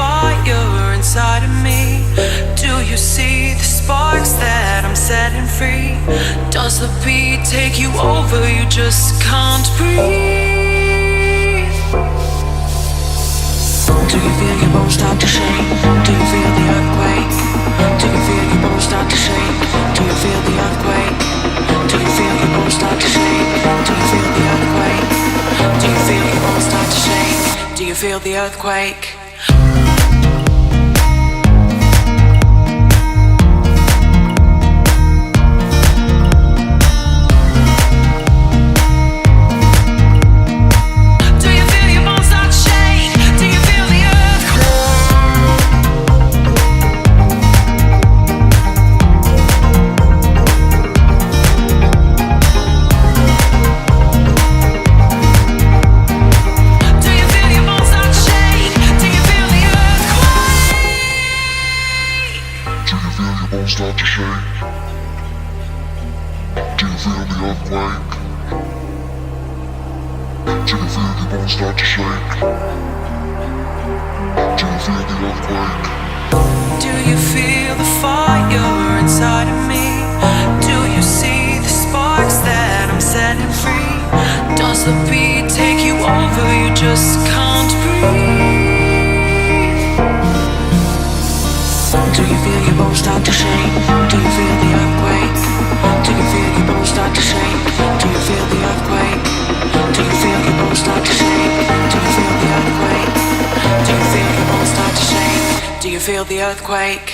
fire inside of me? Do you see the sparks that I'm setting free? Does the beat take you over? You just can't breathe. Do you feel your bones start to shake? Do you feel the earthquake? Do you feel your bones start to shake? Do you feel the earthquake? Do you feel your bones start to shake? Do you feel the earthquake? Do you feel your bones start to shake? Do you feel the earthquake? Start to shake. Do you feel the earthquake? Do you feel your bones start to shake? Do you feel the earthquake? Do you feel the fire inside of me? Do you see the sparks that I'm setting free? Does the beat take you over? You just can't breathe. Do you feel your bones start to shake? Do you feel the earthquake? Do you feel your bones start to shake? Do you feel the earthquake? Do you feel your bones start to shake? Do you feel the earthquake? Do you feel your bones start to shake? Do you feel the earthquake?